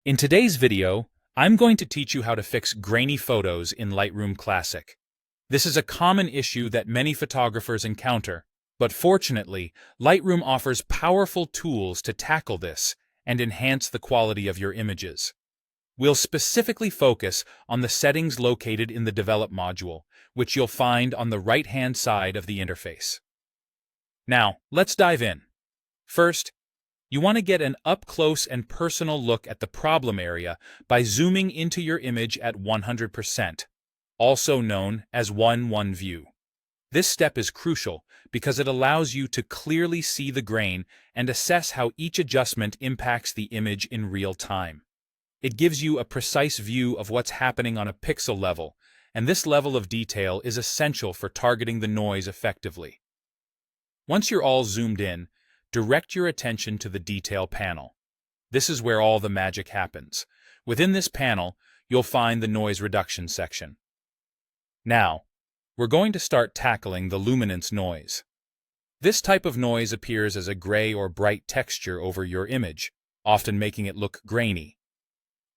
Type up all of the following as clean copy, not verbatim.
In today's video, I'm going to teach you how to fix grainy photos in Lightroom Classic. This is a common issue that many photographers encounter, but fortunately, Lightroom offers powerful tools to tackle this and enhance the quality of your images. We'll specifically focus on the settings located in the Develop module, which you'll find on the right-hand side of the interface. Now, let's dive in. First, you want to get an up-close and personal look at the problem area by zooming into your image at 100%, also known as 1:1 view. This step is crucial because it allows you to clearly see the grain and assess how each adjustment impacts the image in real time. It gives you a precise view of what's happening on a pixel level, and this level of detail is essential for targeting the noise effectively. Once you're all zoomed in, direct your attention to the Detail panel. This is where all the magic happens. Within this panel, you'll find the Noise Reduction section. Now, we're going to start tackling the luminance noise. This type of noise appears as a gray or bright texture over your image, often making it look grainy.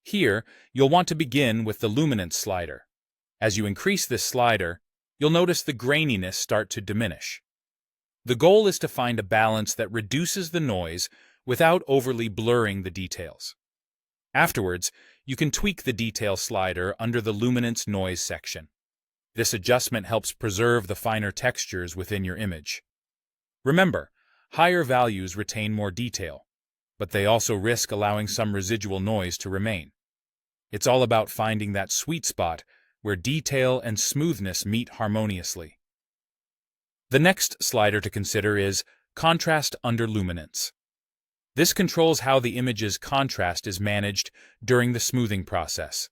Here, you'll want to begin with the luminance slider. As you increase this slider, you'll notice the graininess start to diminish. The goal is to find a balance that reduces the noise without overly blurring the details. Afterwards, you can tweak the detail slider under the luminance noise section. This adjustment helps preserve the finer textures within your image. Remember, higher values retain more detail, but they also risk allowing some residual noise to remain. It's all about finding that sweet spot where detail and smoothness meet harmoniously. The next slider to consider is Contrast under Luminance. This controls how the image's contrast is managed during the smoothing process.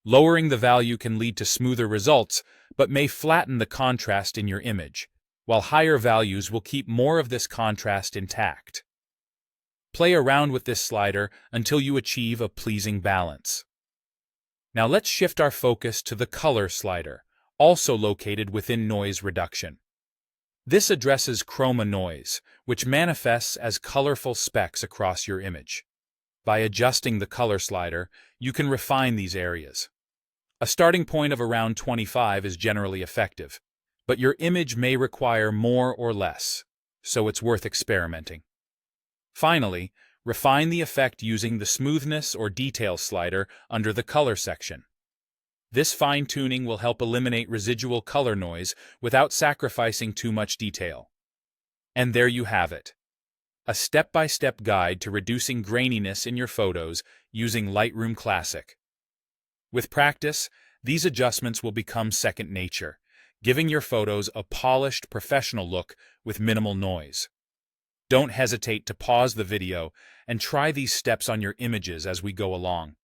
Lowering the value can lead to smoother results, but may flatten the contrast in your image, while higher values will keep more of this contrast intact. Play around with this slider until you achieve a pleasing balance. Now let's shift our focus to the Color slider, also located within Noise Reduction. This addresses chroma noise, which manifests as colorful specks across your image. By adjusting the color slider, you can refine these areas. A starting point of around 25 is generally effective, but your image may require more or less, so it's worth experimenting. Finally, refine the effect using the Smoothness or Detail slider under the Color section. This fine-tuning will help eliminate residual color noise without sacrificing too much detail. And there you have it. A step-by-step guide to reducing graininess in your photos using Lightroom Classic. With practice, these adjustments will become second nature, giving your photos a polished, professional look with minimal noise. Don't hesitate to pause the video and try these steps on your images as we go along.